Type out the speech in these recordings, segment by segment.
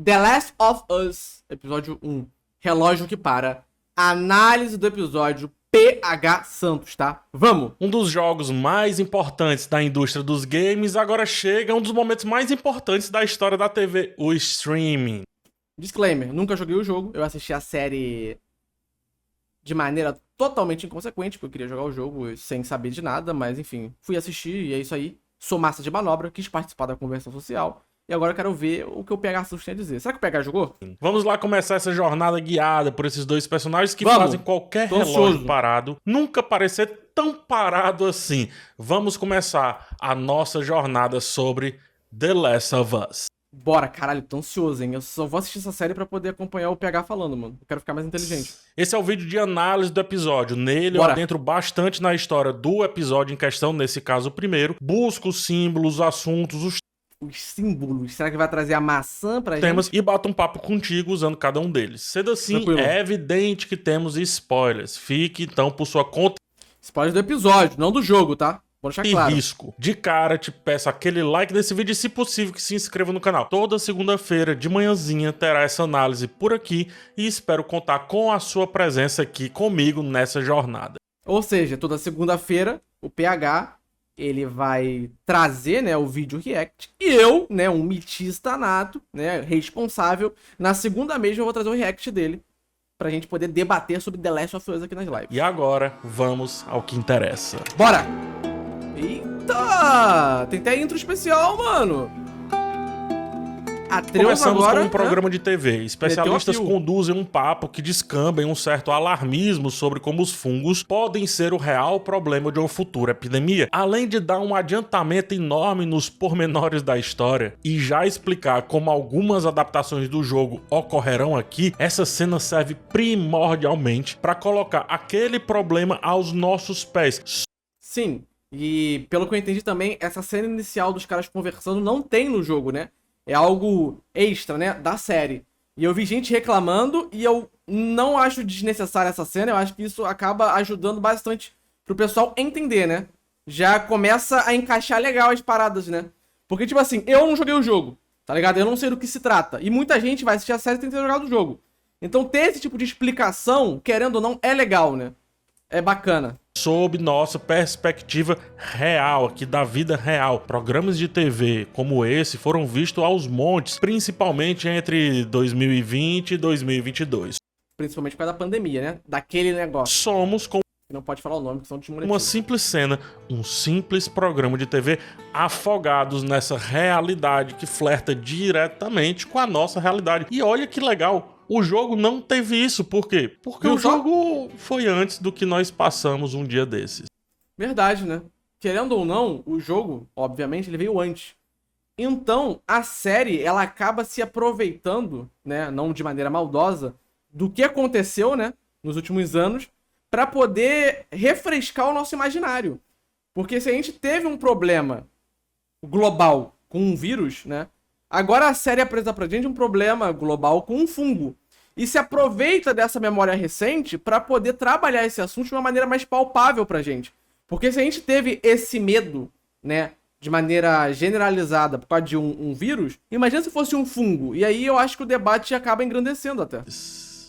The Last of Us, episódio 1, relógio que para, análise do episódio PH Santos, tá? Vamos! Um dos jogos mais importantes da indústria dos games agora chega a um dos momentos mais importantes da história da TV, o streaming. Disclaimer, nunca joguei o jogo, eu assisti a série de maneira totalmente inconsequente, porque eu queria jogar o jogo sem saber de nada, mas enfim, fui assistir e é isso aí. Sou massa de manobra, quis participar da conversa social e agora eu quero ver o que o PH Santos tem a dizer. Será que o PH jogou? Vamos lá começar essa jornada guiada por esses dois personagens que Vamos. fazem qualquer Tô relógio ansioso. parado nunca parecer tão parado assim. Vamos começar a nossa jornada sobre The Last of Us. Bora, caralho, tô ansioso, hein? Eu só vou assistir essa série pra poder acompanhar o PH falando, mano. Eu quero ficar mais inteligente. Esse é o vídeo de análise do episódio. Nele eu Bora. adentro bastante na história do episódio em questão, nesse caso o primeiro. Busco os símbolos, os assuntos, os Os símbolos, será que vai trazer a maçã pra temas gente? e bato um papo contigo usando cada um deles. Sendo assim, Tranquilo. é evidente que temos spoilers. Fique então por sua conta Spoiler do episódio, não do jogo, tá? Vou deixar e claro. risco. De cara, te peço aquele like desse vídeo e, se possível, que se inscreva no canal. Toda segunda-feira, de manhãzinha, terá essa análise por aqui e espero contar com a sua presença aqui comigo nessa jornada. Ou seja, toda segunda-feira, o PH, ele vai trazer, né, o vídeo react. E eu, né, um mitista nato, né, responsável, na segunda mesma eu vou trazer o react dele pra gente poder debater sobre The Last of Us aqui nas lives. E agora, vamos ao que interessa. Bora! Eita! Tem até intro especial, mano! Atreus Começamos agora, com um programa de TV. Especialistas Meteu a fio. conduzem um papo que descamba em um certo alarmismo sobre como os fungos podem ser o real problema de uma futura epidemia, além de dar um adiantamento enorme nos pormenores da história e já explicar como algumas adaptações do jogo ocorrerão aqui. Essa cena serve primordialmente para colocar aquele problema aos nossos pés. Sim, e pelo que eu entendi também, essa cena inicial dos caras conversando não tem no jogo, né? É algo extra, né, da série. E eu vi gente reclamando e eu não acho desnecessária essa cena, eu acho que isso acaba ajudando bastante pro pessoal entender, né? Já começa a encaixar legal as paradas, né? Porque, tipo assim, eu não joguei o jogo, tá ligado? Eu não sei do que se trata. E muita gente vai assistir a série sem ter jogado o jogo. Então ter esse tipo de explicação, querendo ou não, é legal, né? É bacana. Sob nossa perspectiva real, aqui da vida real. Programas de TV como esse foram vistos aos montes, principalmente entre 2020 e 2022. Principalmente por causa da pandemia, né? Daquele negócio. Somos com Que não pode falar o nome, que são uma desmonetizados. simples cena, um simples programa de TV, afogados nessa realidade que flerta diretamente com a nossa realidade. E olha que legal, o jogo não teve isso. Por quê? Porque Viu o só? jogo foi antes do que nós passamos um dia desses. Verdade, né? Querendo ou não, o jogo, obviamente, ele veio antes. Então, a série, ela acaba se aproveitando, né, não de maneira maldosa, do que aconteceu, né, nos últimos anos, pra poder refrescar o nosso imaginário. Porque se a gente teve um problema global com um vírus, né, agora a série apresenta pra gente um problema global com um fungo. E se aproveita dessa memória recente pra poder trabalhar esse assunto de uma maneira mais palpável pra gente. Porque se a gente teve esse medo, né, de maneira generalizada por causa de um vírus, imagina se fosse um fungo. E aí eu acho que o debate acaba engrandecendo até.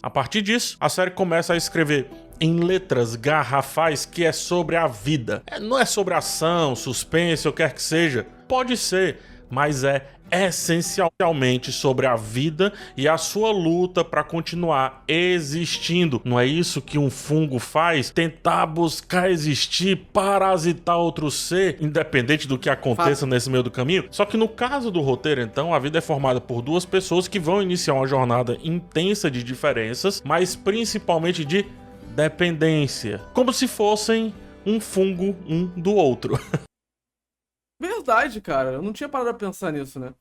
A partir disso, a série começa a escrever em letras garrafais que é sobre a vida. Não é sobre ação, suspense ou quer que seja. Pode ser, mas é essencialmente sobre a vida e a sua luta para continuar existindo. Não é isso que um fungo faz? Tentar buscar existir, parasitar outro ser, independente do que aconteça nesse meio do caminho. Só que no caso do roteiro, então, a vida é formada por duas pessoas que vão iniciar uma jornada intensa de diferenças, mas principalmente de dependência, como se fossem um fungo um do outro. Verdade, cara. Eu não tinha parado pra pensar nisso, né?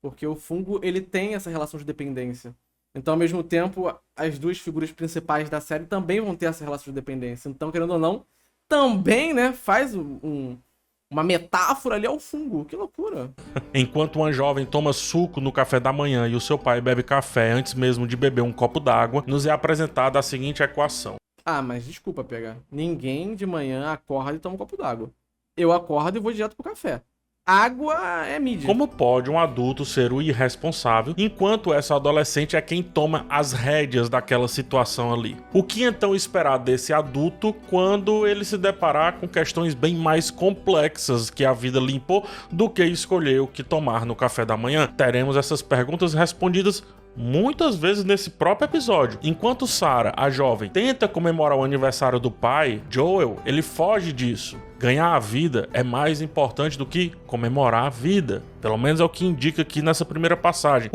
Porque o fungo, ele tem essa relação de dependência. Então, ao mesmo tempo, as duas figuras principais da série também vão ter essa relação de dependência. Então, querendo ou não, também, né, faz uma metáfora ali ao fungo. Que loucura. Enquanto uma jovem toma suco no café da manhã e o seu pai bebe café antes mesmo de beber um copo d'água, nos é apresentada a seguinte equação. Ah, mas desculpa, PH. Ninguém de manhã acorda e toma um copo d'água. Eu acordo e vou direto pro café. água é mídia. Como pode um adulto ser o irresponsável, enquanto essa adolescente é quem toma as rédeas daquela situação ali? O que então esperar desse adulto quando ele se deparar com questões bem mais complexas que a vida lhe impor do que escolher o que tomar no café da manhã? Teremos essas perguntas respondidas muitas vezes nesse próprio episódio. Enquanto Sarah, a jovem, tenta comemorar o aniversário do pai, Joel, ele foge disso. Ganhar a vida é mais importante do que comemorar a vida. Pelo menos é o que indica aqui nessa primeira passagem.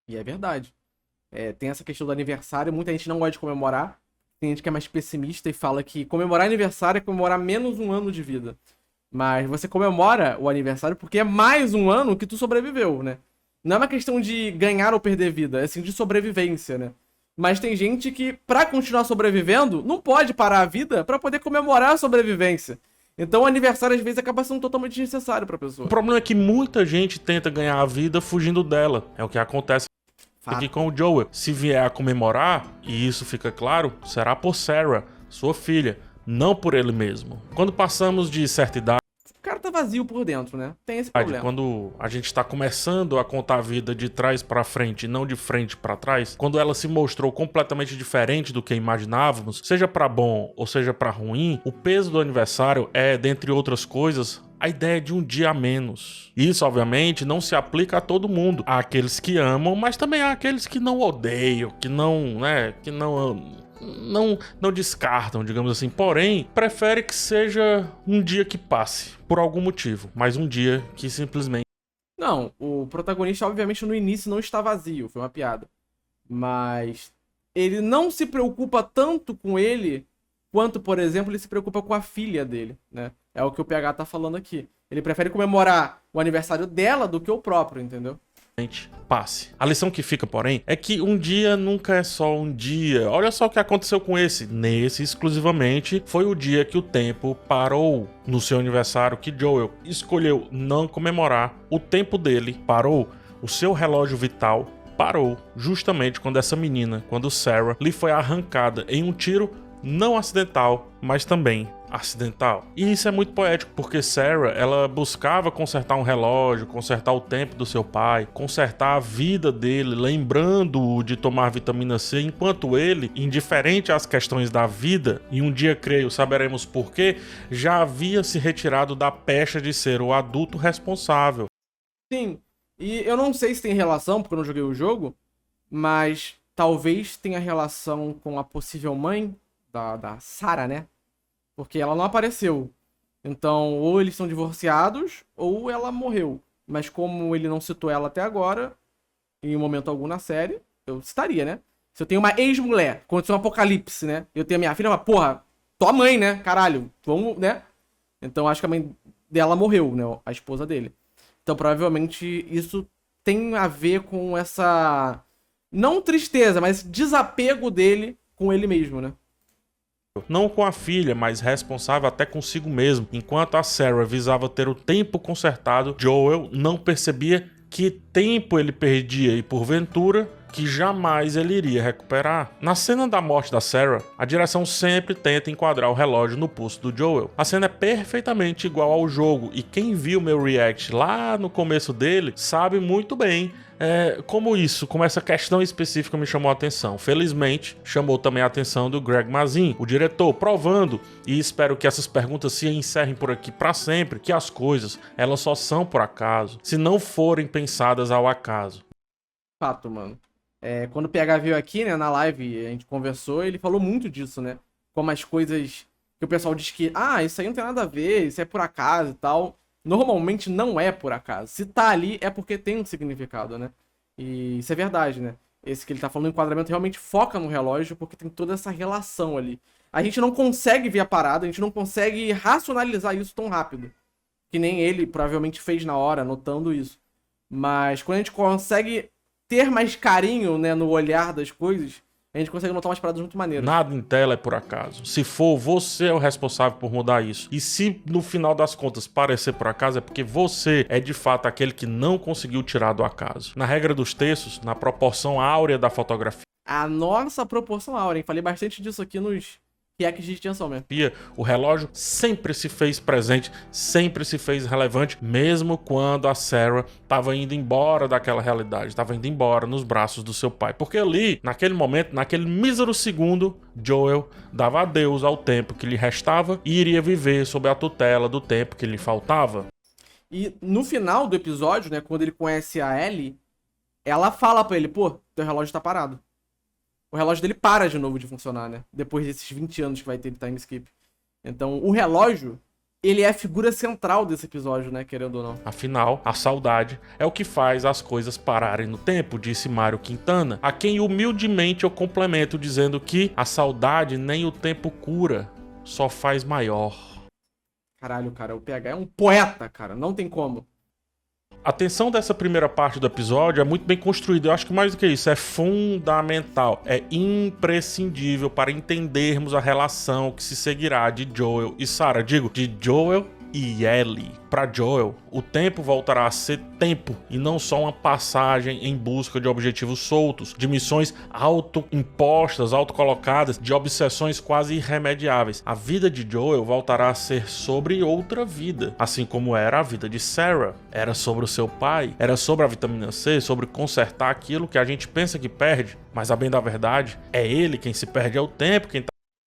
E é verdade. Tem essa questão do aniversário, muita gente não gosta de comemorar. Tem gente que é mais pessimista e fala que comemorar aniversário é comemorar menos um ano de vida. Mas você comemora o aniversário porque é mais um ano que tu sobreviveu, né? Não é uma questão de ganhar ou perder vida, é assim de sobrevivência, né? Mas tem gente que, pra continuar sobrevivendo, não pode parar a vida pra poder comemorar a sobrevivência. Então o aniversário às vezes acaba sendo totalmente desnecessário pra pessoa. O problema é que muita gente tenta ganhar a vida fugindo dela. É o que acontece aqui com o Joel. Se vier a comemorar, e isso fica claro, será por Sarah, sua filha, não por ele mesmo. Quando passamos de certa idade, o cara tá vazio por dentro, né? Tem esse problema. quando a gente tá começando a contar a vida de trás pra frente e não de frente pra trás, quando ela se mostrou completamente diferente do que imaginávamos, seja pra bom ou seja pra ruim, o peso do aniversário é, dentre outras coisas, a ideia de um dia a menos. Isso, obviamente, não se aplica a todo mundo. Há aqueles que amam, mas também há aqueles que não odeiam, que não descartam, digamos assim. Porém, prefere que seja um dia que passe, por algum motivo. Mas um dia que simplesmente... Não, o protagonista, obviamente, no início não está vazio. Foi uma piada. Mas ele não se preocupa tanto com ele quanto, por exemplo, ele se preocupa com a filha dele, né? É o que o PH tá falando aqui. Ele prefere comemorar o aniversário dela do que o próprio, entendeu? Passe. A lição que fica, porém, é que um dia nunca é só um dia. Olha só o que aconteceu com esse. Nesse, exclusivamente, foi o dia que o tempo parou. No seu aniversário, que Joel escolheu não comemorar, o tempo dele parou. O seu relógio vital parou justamente quando essa menina, quando Sarah, lhe foi arrancada em um tiro não acidental, mas também acidental. E isso é muito poético, porque Sarah, ela buscava consertar um relógio, consertar o tempo do seu pai, consertar a vida dele, lembrando-o de tomar vitamina C, enquanto ele, indiferente às questões da vida, e um dia, creio, saberemos porquê, já havia se retirado da pecha de ser o adulto responsável. Sim, e eu não sei se tem relação, porque eu não joguei o jogo, mas talvez tenha relação com a possível mãe da Sarah, né? Porque ela não apareceu. Então, ou eles são divorciados, ou ela morreu. Mas como ele não citou ela até agora, em momento algum na série, eu citaria, né? Se eu tenho uma ex-mulher, aconteceu um apocalipse, né? Eu tenho a minha filha, mas porra, tua mãe, né? Caralho, vamos, né? Então, acho que a mãe dela morreu, né? A esposa dele. Então, provavelmente, isso tem a ver com essa... não tristeza, mas desapego dele com ele mesmo, né? Não com a filha, mas responsável até consigo mesmo. Enquanto a Sarah visava ter o tempo consertado, Joel não percebia que tempo ele perdia e, porventura, que jamais ele iria recuperar. Na cena da morte da Sarah, a direção sempre tenta enquadrar o relógio no pulso do Joel. A cena é perfeitamente igual ao jogo, e quem viu meu react lá no começo dele sabe muito bem como essa questão específica me chamou a atenção. Felizmente, chamou também a atenção do Greg Mazin, o diretor, provando, e espero que essas perguntas se encerrem por aqui para sempre, que as coisas, elas só são por acaso, se não forem pensadas ao acaso. Fato, mano. Quando o PH veio aqui, né, na live, a gente conversou, ele falou muito disso, né? Como as coisas que o pessoal diz que, isso aí não tem nada a ver, isso é por acaso e tal. Normalmente não é por acaso. Se tá ali é porque tem um significado, né? E isso é verdade, né? Esse que ele tá falando, o enquadramento realmente foca no relógio porque tem toda essa relação ali. A gente não consegue ver a parada, a gente não consegue racionalizar isso tão rápido. Que nem ele provavelmente fez na hora, notando isso. Mas quando a gente consegue ter mais carinho, né, no olhar das coisas, a gente consegue notar umas paradas muito maneiras. Nada em tela é por acaso. Se for, você é o responsável por mudar isso. E se no final das contas parecer por acaso, é porque você é de fato aquele que não conseguiu tirar do acaso. Na regra dos terços, na proporção áurea da fotografia. A nossa proporção áurea, hein? Falei bastante disso aqui nos Que é a caixa de extensão mesmo. O relógio sempre se fez presente, sempre se fez relevante, mesmo quando a Sarah estava indo embora daquela realidade, estava indo embora nos braços do seu pai. Porque ali, naquele momento, naquele mísero segundo, Joel dava adeus ao tempo que lhe restava e iria viver sob a tutela do tempo que lhe faltava. E no final do episódio, né, quando ele conhece a Ellie, ela fala pra ele, pô, teu relógio tá parado. O relógio dele para de novo de funcionar, né? Depois desses 20 anos que vai ter de time skip. Então, o relógio, ele é a figura central desse episódio, né? Querendo ou não. Afinal, a saudade é o que faz as coisas pararem no tempo, disse Mário Quintana, a quem humildemente eu complemento dizendo que a saudade nem o tempo cura, só faz maior. Caralho, cara, o PH é um poeta, cara. Não tem como. A tensão dessa primeira parte do episódio é muito bem construída. Eu acho que mais do que isso, é fundamental, é imprescindível para entendermos a relação que se seguirá de Joel e Sarah. Digo, de Joel e Ellie. Para Joel, o tempo voltará a ser tempo e não só uma passagem em busca de objetivos soltos, de missões autoimpostas, autocolocadas, de obsessões quase irremediáveis. A vida de Joel voltará a ser sobre outra vida, assim como era a vida de Sarah. Era sobre o seu pai, era sobre a vitamina C, sobre consertar aquilo que a gente pensa que perde, mas a bem da verdade, é ele quem se perde, é o tempo quem tá...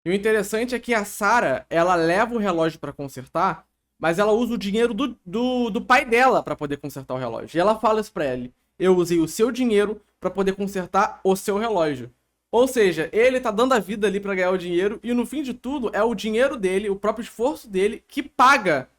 E o interessante é que a Sarah, ela leva o relógio pra consertar, mas ela usa o dinheiro do pai dela pra poder consertar o relógio. E ela fala isso pra ele. Eu usei o seu dinheiro pra poder consertar o seu relógio. Ou seja, ele tá dando a vida ali pra ganhar o dinheiro. E no fim de tudo, é o dinheiro dele, o próprio esforço dele, que paga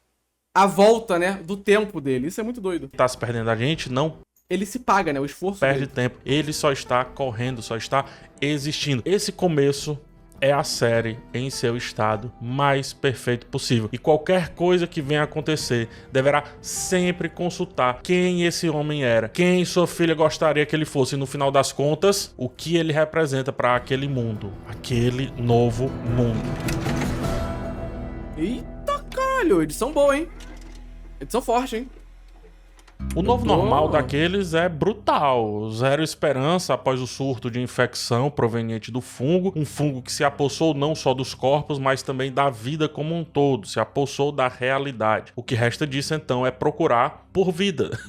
a volta, né, do tempo dele. Isso é muito doido. Tá se perdendo a gente, não Ele se paga, né, o esforço perde dele. tempo. Ele só está correndo, só está existindo. Esse começo é a série em seu estado mais perfeito possível. E qualquer coisa que venha a acontecer, deverá sempre consultar quem esse homem era, quem sua filha gostaria que ele fosse, e no final das contas, o que ele representa para aquele mundo, aquele novo mundo. Eita, caralho, edição boa, hein? Edição forte, hein? O novo normal daqueles é brutal, zero esperança após o surto de infecção proveniente do fungo, um fungo que se apossou não só dos corpos, mas também da vida como um todo, se apossou da realidade. O que resta disso então é procurar por vida,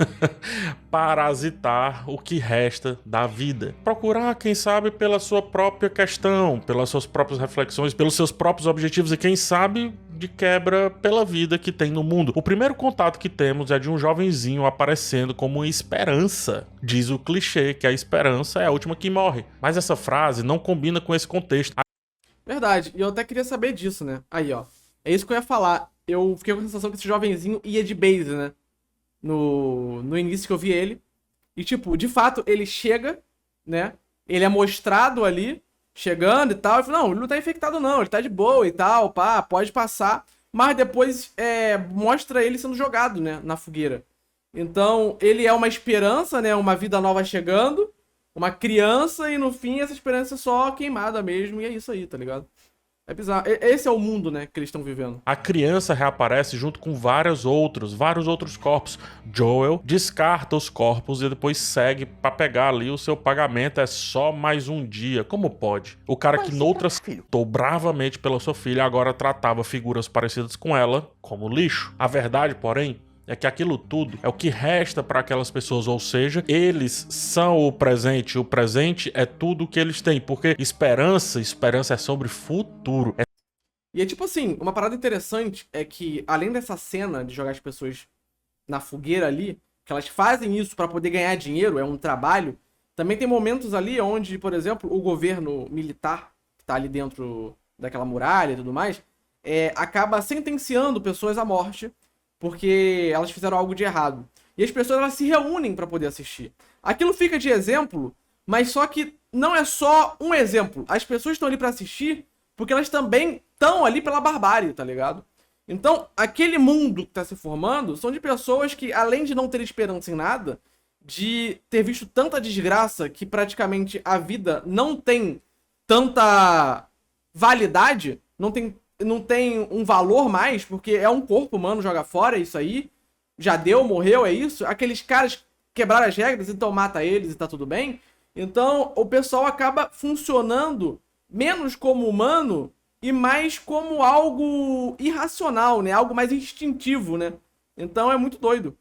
parasitar o que resta da vida. Procurar, quem sabe, pela sua própria questão, pelas suas próprias reflexões, pelos seus próprios objetivos e quem sabe de quebra pela vida que tem no mundo. O primeiro contato que temos é de um jovenzinho aparecendo como uma esperança. Diz o clichê que a esperança é a última que morre. Mas essa frase não combina com esse contexto. Verdade, e eu até queria saber disso, né? Aí, ó. É isso que eu ia falar. Eu fiquei com a sensação que esse jovenzinho ia de base, né? No início que eu vi ele. E, tipo, de fato, ele chega, né? Ele é mostrado ali, chegando e tal. Eu falei, não, ele não tá infectado não, ele tá de boa e tal, pá, pode passar. Mas depois mostra ele sendo jogado, né, na fogueira. Então, ele é uma esperança, né, uma vida nova chegando, uma criança e no fim essa esperança é só queimada mesmo e é isso aí, tá ligado? É bizarro. Esse é o mundo, né, que eles estão vivendo. A criança reaparece junto com vários outros corpos. Joel descarta os corpos e depois segue pra pegar ali o seu pagamento. É só mais um dia. Como pode? O cara que noutras lutou bravamente pela sua filha agora tratava figuras parecidas com ela como lixo. A verdade, porém, é que aquilo tudo é o que resta para aquelas pessoas, ou seja, eles são o presente é tudo o que eles têm, porque esperança é sobre futuro. E é tipo assim, uma parada interessante é que, além dessa cena de jogar as pessoas na fogueira ali, que elas fazem isso para poder ganhar dinheiro, é um trabalho, também tem momentos ali onde, por exemplo, o governo militar, que tá ali dentro daquela muralha e tudo mais, acaba sentenciando pessoas à morte, porque elas fizeram algo de errado. E as pessoas elas se reúnem para poder assistir. Aquilo fica de exemplo, mas só que não é só um exemplo. As pessoas estão ali para assistir porque elas também estão ali pela barbárie, tá ligado? Então, aquele mundo que tá se formando são de pessoas que, além de não ter esperança em nada, de ter visto tanta desgraça que praticamente a vida não tem tanta validade, não tem um valor mais, porque é um corpo humano, joga fora, é isso aí. Já deu, morreu, é isso. Aqueles caras quebraram as regras, então mata eles e tá tudo bem. Então o pessoal acaba funcionando menos como humano e mais como algo irracional, né? Algo mais instintivo, né? Então é muito doido.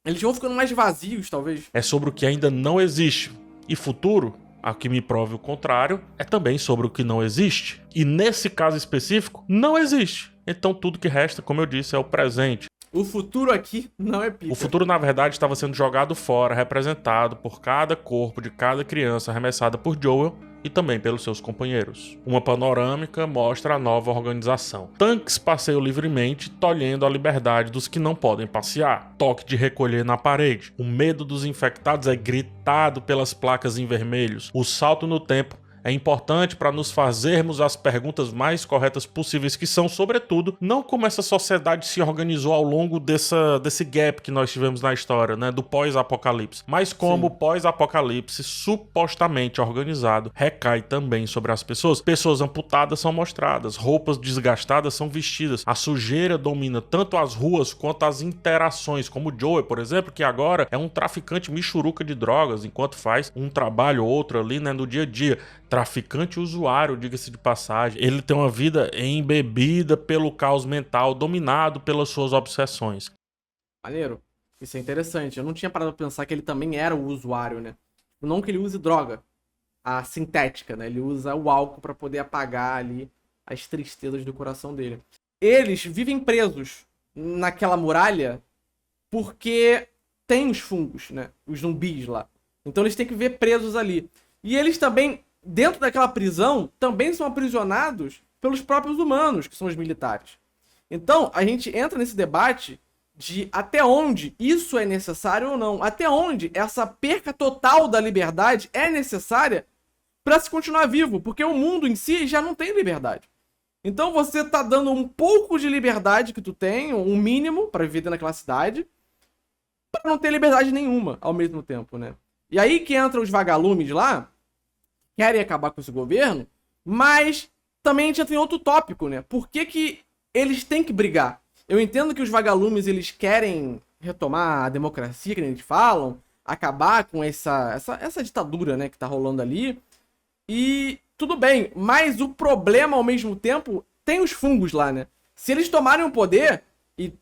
Eles vão ficando mais vazios, talvez. É sobre o que ainda não existe. E futuro, a que me prove o contrário, é também sobre o que não existe. E nesse caso específico, não existe. Então tudo que resta, como eu disse, é o presente. O futuro aqui não é pica. O futuro, na verdade, estava sendo jogado fora, representado por cada corpo de cada criança arremessada por Joel e também pelos seus companheiros. Uma panorâmica mostra a nova organização. Tanques passeiam livremente, tolhendo a liberdade dos que não podem passear. Toque de recolher na parede. O medo dos infectados é gritado pelas placas em vermelhos. O salto no tempo é importante para nos fazermos as perguntas mais corretas possíveis, que são, sobretudo, não como essa sociedade se organizou ao longo desse gap que nós tivemos na história, né, do pós-apocalipse, mas como o pós-apocalipse supostamente organizado recai também sobre as pessoas. Pessoas amputadas são mostradas, roupas desgastadas são vestidas, a sujeira domina tanto as ruas quanto as interações, como o Joel, por exemplo, que agora é um traficante michuruca de drogas, enquanto faz um trabalho ou outro ali, né, no dia a dia. Traficante usuário, diga-se de passagem. Ele tem uma vida embebida pelo caos mental, dominado pelas suas obsessões. Maneiro. Isso é interessante. Eu não tinha parado pra pensar que ele também era o usuário, né? Não que ele use droga, a sintética, né? Ele usa o álcool pra poder apagar ali as tristezas do coração dele. Eles vivem presos naquela muralha porque tem os fungos, né? Os zumbis lá. Então eles têm que viver presos ali. E eles também, dentro daquela prisão, também são aprisionados pelos próprios humanos, que são os militares. Então, a gente entra nesse debate de até onde isso é necessário ou não. Até onde essa perca total da liberdade é necessária para se continuar vivo. Porque o mundo em si já não tem liberdade. Então você tá dando um pouco de liberdade que tu tem, um mínimo para viver dentro daquela cidade, para não ter liberdade nenhuma ao mesmo tempo, né? E aí que entra os vagalumes lá, querem acabar com esse governo, mas também a gente entra em outro tópico, né? Por que eles têm que brigar? Eu entendo que os vagalumes, eles querem retomar a democracia, que eles falam, acabar com essa ditadura, né, que tá rolando ali, e tudo bem, mas o problema, ao mesmo tempo, tem os fungos lá, né? Se eles tomarem o poder e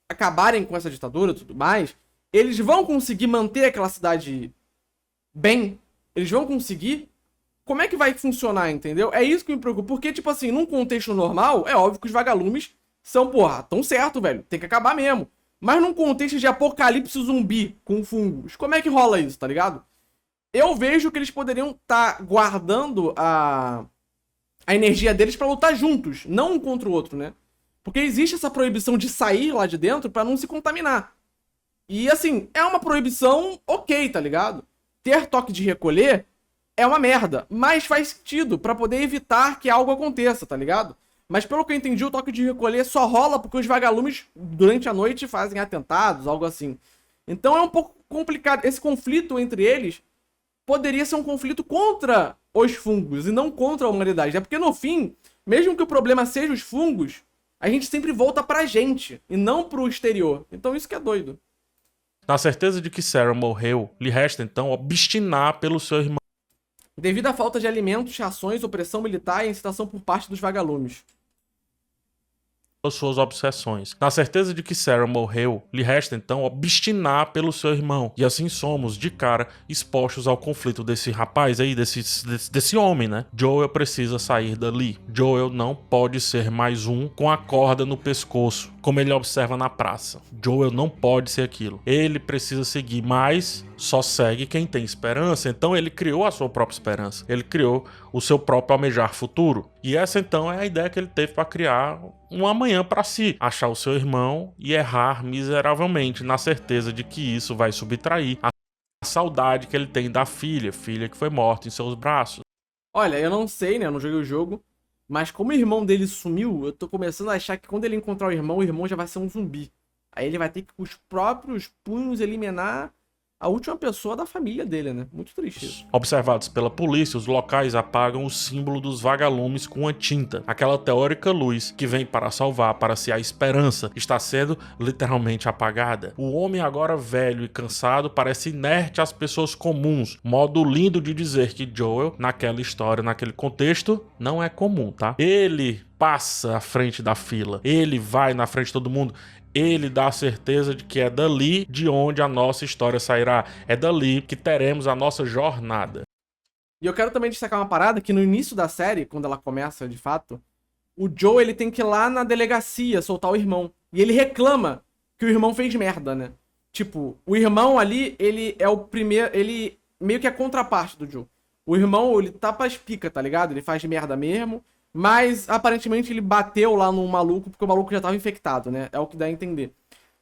acabarem com essa ditadura e tudo mais, eles vão conseguir manter aquela cidade bem? Eles vão conseguir? Como é que vai funcionar, entendeu? É isso que me preocupa. Porque, tipo assim, num contexto normal, é óbvio que os vagalumes são, porra, tão certo, velho. Tem que acabar mesmo. Mas num contexto de apocalipse zumbi com fungos, como é que rola isso, tá ligado? Eu vejo que eles poderiam estar guardando a energia deles pra lutar juntos, não um contra o outro, né? Porque existe essa proibição de sair lá de dentro pra não se contaminar. E, assim, é uma proibição ok, tá ligado? Ter toque de recolher é uma merda, mas faz sentido pra poder evitar que algo aconteça, tá ligado? Mas pelo que eu entendi, o toque de recolher só rola porque os vagalumes durante a noite fazem atentados, algo assim. Então é um pouco complicado. Esse conflito entre eles poderia ser um conflito contra os fungos e não contra a humanidade. É porque no fim, mesmo que o problema seja os fungos, a gente sempre volta pra gente e não pro exterior. Então isso que é doido. Na certeza de que Sarah morreu, lhe resta então obstinar pelo seu irmão. Devido à falta de alimentos, rações, opressão militar e incitação por parte dos vagalumes. Suas obsessões. Na certeza de que Sarah morreu, lhe resta então obstinar pelo seu irmão. E assim somos, de cara, expostos ao conflito desse rapaz aí, desse homem, né? Joel precisa sair dali. Joel não pode ser mais um com a corda no pescoço, como ele observa na praça. Joel não pode ser aquilo. Ele precisa seguir, mas só segue quem tem esperança. Então ele criou a sua própria esperança. Ele criou o seu próprio almejar futuro. E essa então é a ideia que ele teve para criar um amanhã para si. Achar o seu irmão e errar miseravelmente, na certeza de que isso vai subtrair a saudade que ele tem da filha que foi morta em seus braços. Olha, eu não sei, né? Eu não joguei o jogo. Mas como o irmão dele sumiu, eu tô começando a achar que quando ele encontrar o irmão já vai ser um zumbi. Aí ele vai ter que com os próprios punhos eliminar a última pessoa da família dele, né? Muito triste isso. Observados pela polícia, os locais apagam o símbolo dos vagalumes com a tinta. Aquela teórica luz que vem para salvar, para ser a esperança, está sendo literalmente apagada. O homem agora velho e cansado parece inerte às pessoas comuns. Modo lindo de dizer que Joel, naquela história, naquele contexto, não é comum, tá? Ele passa à frente da fila. Ele vai na frente de todo mundo. Ele dá a certeza de que é dali de onde a nossa história sairá. É dali que teremos a nossa jornada. E eu quero também destacar uma parada que no início da série, quando ela começa de fato, o Joe ele tem que ir lá na delegacia soltar o irmão. E ele reclama que o irmão fez merda, né? Tipo, o irmão ali, ele é o primeiro... Ele meio que é a contraparte do Joe. O irmão, ele tá pras pica, tá ligado? Ele faz merda mesmo. Mas, aparentemente, ele bateu lá no maluco, porque o maluco já tava infectado, né? É o que dá a entender.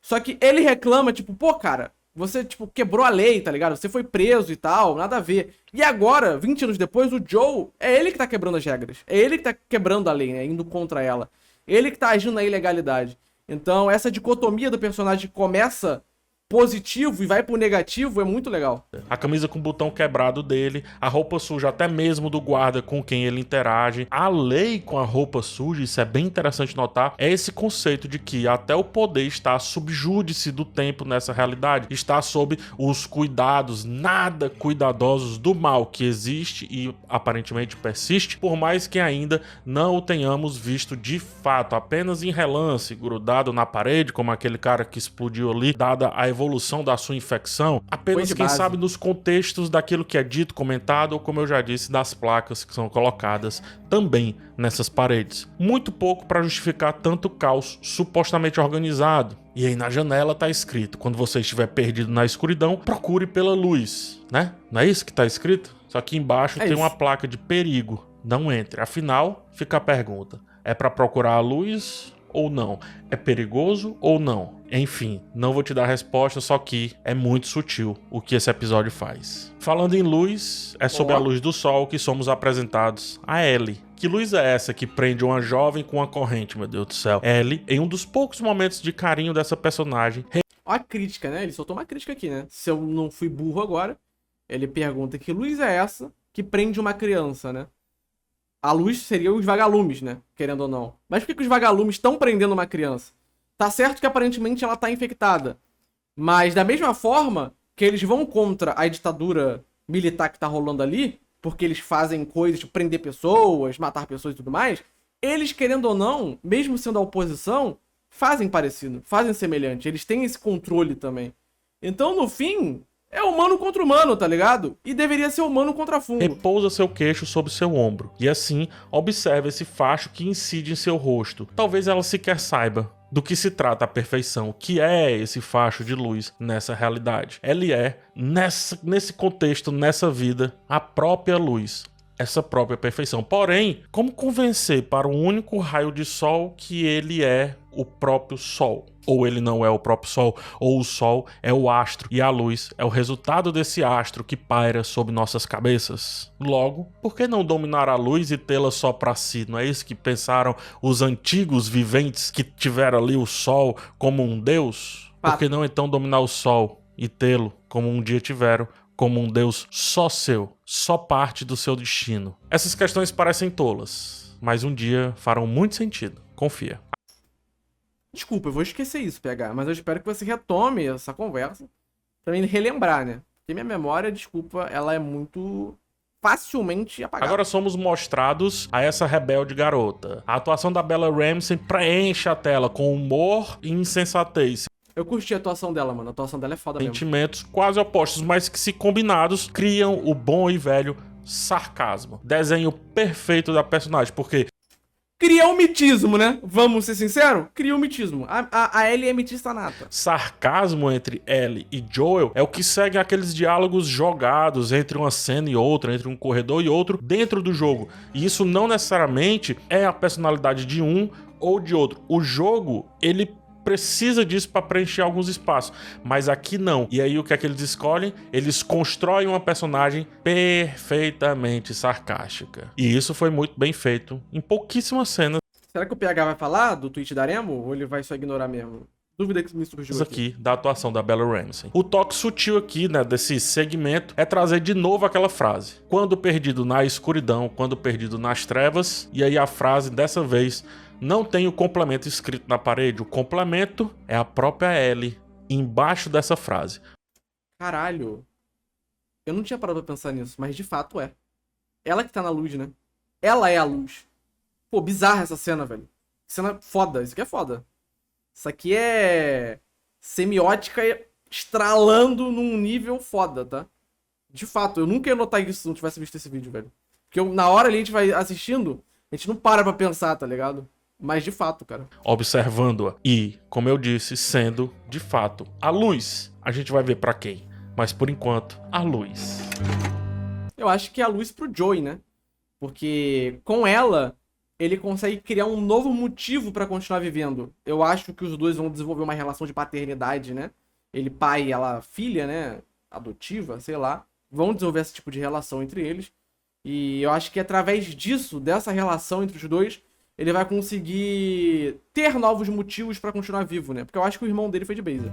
Só que ele reclama, tipo, pô, cara, você, tipo, quebrou a lei, tá ligado? Você foi preso e tal, nada a ver. E agora, 20 anos depois, o Joe, é ele que tá quebrando as regras. É ele que tá quebrando a lei, né? Indo contra ela. Ele que tá agindo na ilegalidade. Então, essa dicotomia do personagem que começa positivo e vai pro negativo é muito legal. A camisa com o botão quebrado dele, a roupa suja até mesmo do guarda com quem ele interage, a lei com a roupa suja, isso é bem interessante notar, é esse conceito de que até o poder está subjúdice do tempo nessa realidade, está sob os cuidados nada cuidadosos do mal que existe e aparentemente persiste, por mais que ainda não o tenhamos visto de fato, apenas em relance, grudado na parede, como aquele cara que explodiu ali, dada a evolução da sua infecção, apenas quem sabe nos contextos daquilo que é dito, comentado, ou como eu já disse, das placas que são colocadas também nessas paredes. Muito pouco para justificar tanto caos supostamente organizado. E aí na janela tá escrito, quando você estiver perdido na escuridão, procure pela luz, né? Não é isso que tá escrito? Só que embaixo tem uma placa de perigo, não entre. Afinal, fica a pergunta, é para procurar a luz ou não? É perigoso ou não? Enfim, não vou te dar a resposta, só que é muito sutil o que esse episódio faz. Falando em luz, é sob a luz do sol que somos apresentados a Ellie. Que luz é essa que prende uma jovem com uma corrente, meu Deus do céu? Ellie, em um dos poucos momentos de carinho dessa personagem... Olha a crítica, né? Ele soltou uma crítica aqui, né? Se eu não fui burro agora, ele pergunta que luz é essa que prende uma criança, né? A luz seria os vagalumes, né? Querendo ou não. Mas por que os vagalumes estão prendendo uma criança? Tá certo que aparentemente ela tá infectada. Mas da mesma forma que eles vão contra a ditadura militar que tá rolando ali, porque eles fazem coisas tipo prender pessoas, matar pessoas e tudo mais, eles, querendo ou não, mesmo sendo a oposição, fazem parecido, fazem semelhante. Eles têm esse controle também. Então, no fim... é humano contra humano, tá ligado? E deveria ser humano contra fungo. Repousa seu queixo sobre seu ombro. E assim, observe esse facho que incide em seu rosto. Talvez ela sequer saiba do que se trata a perfeição, que é esse facho de luz nessa realidade. Ele é, nesse contexto, nessa vida, a própria luz. Essa própria perfeição. Porém, como convencer para um único raio de sol que ele é o próprio sol? Ou ele não é o próprio sol, ou o sol é o astro, e a luz é o resultado desse astro que paira sobre nossas cabeças? Logo, por que não dominar a luz e tê-la só para si? Não é isso que pensaram os antigos viventes que tiveram ali o sol como um deus? Por que não então dominar o sol e tê-lo como um dia tiveram, como um deus só seu, só parte do seu destino? Essas questões parecem tolas, mas um dia farão muito sentido, confia. Desculpa, eu vou esquecer isso, PH, mas eu espero que você retome essa conversa pra mim relembrar, né? Porque minha memória, desculpa, ela é muito facilmente apagada. Agora somos mostrados a essa rebelde garota. A atuação da Bella Ramsey preenche a tela com humor e insensatez. Eu curti a atuação dela, mano. A atuação dela é foda mesmo. Sentimentos quase opostos, mas que se combinados criam o bom e velho sarcasmo. Desenho perfeito da personagem, porque... cria um mitismo, né? Vamos ser sinceros? Cria um mitismo. A Ellie é mitista nata. Sarcasmo entre Ellie e Joel é o que segue aqueles diálogos jogados entre uma cena e outra, entre um corredor e outro, dentro do jogo. E isso não necessariamente é a personalidade de um ou de outro. O jogo, ele precisa disso para preencher alguns espaços, mas aqui não. E aí o que é que eles escolhem? Eles constroem uma personagem perfeitamente sarcástica. E isso foi muito bem feito em pouquíssimas cenas. Será que o PH vai falar do tweet da Aremo ou ele vai só ignorar mesmo? Dúvida que me surgiu aqui da atuação da Bella Ramsey. O toque sutil aqui, né, desse segmento é trazer de novo aquela frase: quando perdido na escuridão, quando perdido nas trevas. E aí a frase dessa vez não tem o complemento escrito na parede. O complemento é a própria Ellie embaixo dessa frase. Caralho. Eu não tinha parado pra pensar nisso, mas de fato é. Ela que tá na luz, né? Ela é a luz. Pô, bizarra essa cena, velho. Cena foda. Isso aqui é foda. Isso aqui é semiótica estralando num nível foda, tá? De fato, eu nunca ia notar isso se não tivesse visto esse vídeo, velho. Porque na hora ali a gente vai assistindo, a gente não para pra pensar, tá ligado? Mas de fato, cara. Observando-a e, como eu disse, sendo, de fato, a luz. A gente vai ver pra quem. Mas, por enquanto, a luz. Eu acho que é a luz pro Joey, né? Porque com ela, ele consegue criar um novo motivo pra continuar vivendo. Eu acho que os dois vão desenvolver uma relação de paternidade, né? Ele pai e ela filha, né? Adotiva, sei lá. Vão desenvolver esse tipo de relação entre eles. E eu acho que através disso, dessa relação entre os dois, ele vai conseguir ter novos motivos pra continuar vivo, né? Porque eu acho que o irmão dele foi de base.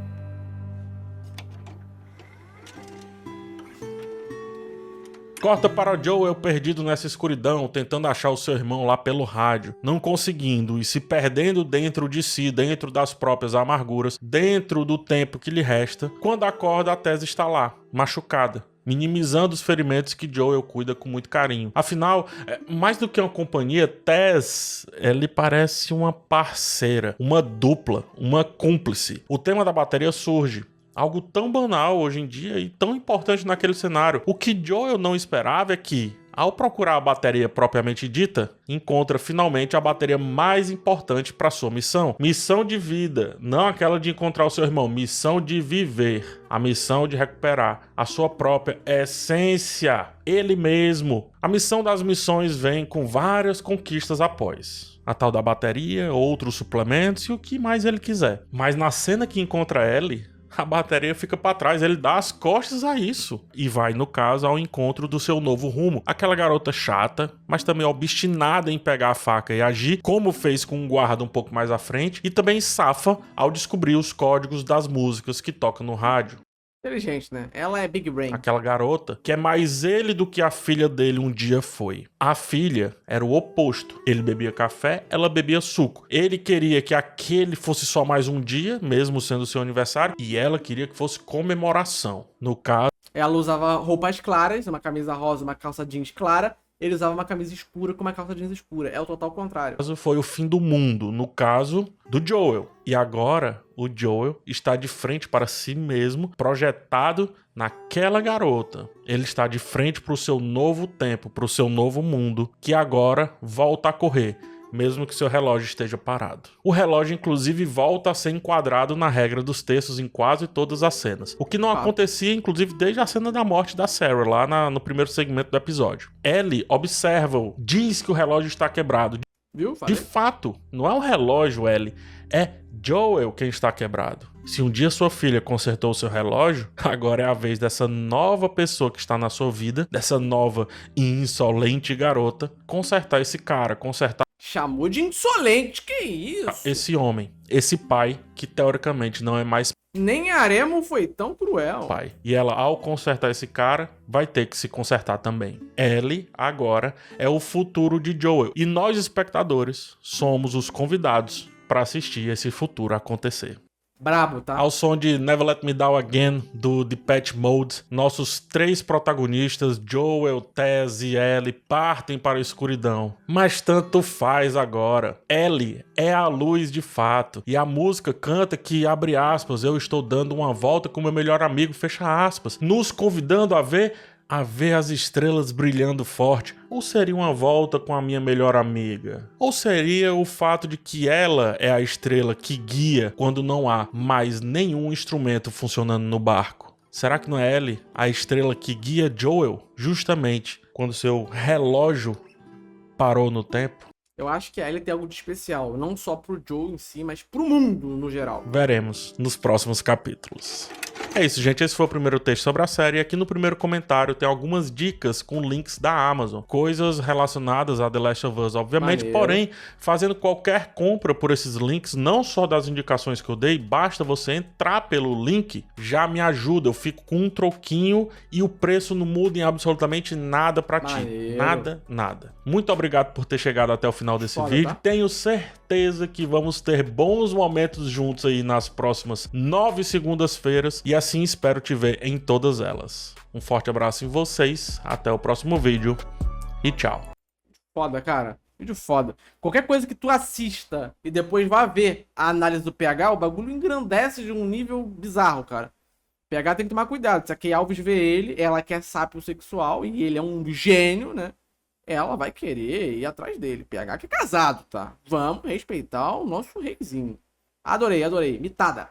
Corta para Joel perdido nessa escuridão, tentando achar o seu irmão lá pelo rádio, não conseguindo e se perdendo dentro de si, dentro das próprias amarguras, dentro do tempo que lhe resta. Quando acorda, a Tess está lá, machucada, minimizando os ferimentos que Joel cuida com muito carinho. Afinal, mais do que uma companhia, Tess, lhe parece uma parceira, uma dupla, uma cúmplice. O tema da bateria surge. Algo tão banal hoje em dia e tão importante naquele cenário. O que Joel não esperava é que, ao procurar a bateria propriamente dita, encontra finalmente a bateria mais importante para sua missão. Missão de vida, não aquela de encontrar o seu irmão. Missão de viver. A missão de recuperar a sua própria essência. Ele mesmo. A missão das missões vem com várias conquistas após. A tal da bateria, outros suplementos e o que mais ele quiser. Mas na cena que encontra Ellie, a bateria fica pra trás, ele dá as costas a isso e vai, no caso, ao encontro do seu novo rumo. Aquela garota chata, mas também obstinada em pegar a faca e agir, como fez com um guarda um pouco mais à frente, e também safa ao descobrir os códigos das músicas que tocam no rádio. Inteligente, né? Ela é Big Brain. Aquela garota que é mais ele do que a filha dele um dia foi. A filha era o oposto. Ele bebia café, ela bebia suco. Ele queria que aquele fosse só mais um dia, mesmo sendo seu aniversário, e ela queria que fosse comemoração. No caso, ela usava roupas claras, uma camisa rosa, uma calça jeans clara. Ele usava uma camisa escura com uma calça jeans escura. É o total contrário. Foi o fim do mundo, no caso do Joel. E agora, o Joel está de frente para si mesmo, projetado naquela garota. Ele está de frente para o seu novo tempo, para o seu novo mundo, que agora volta a correr, mesmo que seu relógio esteja parado. O relógio, inclusive, volta a ser enquadrado na regra dos textos em quase todas as cenas. O que não acontecia, inclusive, desde a cena da morte da Sarah, lá no primeiro segmento do episódio. Ellie observa-o, diz que o relógio está quebrado. Viu? De fato, não é o relógio, Ellie, é Joel quem está quebrado. Se um dia sua filha consertou o seu relógio, agora é a vez dessa nova pessoa que está na sua vida, dessa nova e insolente garota, consertar esse cara, consertar Chamou de insolente, que isso? esse homem, esse pai que teoricamente não é mais Nem Aremo foi tão cruel. pai. E ela, ao consertar esse cara, vai ter que se consertar também. Ellie, agora, é o futuro de Joel. E nós, espectadores, somos os convidados para assistir esse futuro acontecer. Brabo, tá? Ao som de Never Let Me Down Again, do Depeche Mode, nossos três protagonistas, Joel, Tess e Ellie, partem para a escuridão. Mas tanto faz agora. Ellie é a luz de fato. E a música canta que, abre aspas, eu estou dando uma volta com meu melhor amigo, fecha aspas, nos convidando a ver as estrelas brilhando forte. Ou seria uma volta com a minha melhor amiga? Ou seria o fato de que ela é a estrela que guia quando não há mais nenhum instrumento funcionando no barco? Será que não é Ellie a estrela que guia Joel justamente quando seu relógio parou no tempo? Eu acho que a Ellie tem algo de especial, não só pro Joe em si, mas pro mundo no geral. Veremos nos próximos capítulos. É isso, gente. Esse foi o primeiro texto sobre a série. E aqui no primeiro comentário tem algumas dicas com links da Amazon. Coisas relacionadas a The Last of Us, obviamente. Maneiro. Porém, fazendo qualquer compra por esses links, não só das indicações que eu dei, basta você entrar pelo link, já me ajuda. Eu fico com um troquinho e o preço não muda em absolutamente nada pra ti. Maneiro. Nada, nada. Muito obrigado por ter chegado até o final desse Foda, vídeo. tá? Tenho certeza que vamos ter bons momentos juntos aí nas próximas 9 segundas-feiras e assim espero te ver em todas elas. Um forte abraço em vocês, até o próximo vídeo e tchau. Foda, cara. Vídeo foda. Qualquer coisa que tu assista e depois vá ver a análise do PH, o bagulho engrandece de um nível bizarro, cara. PH tem que tomar cuidado. Se a Key Alves vê ele, ela quer sápio sexual e ele é um gênio, né? Ela vai querer ir atrás dele. PH que é casado, tá? Vamos respeitar o nosso reizinho. Adorei, adorei. Mitada.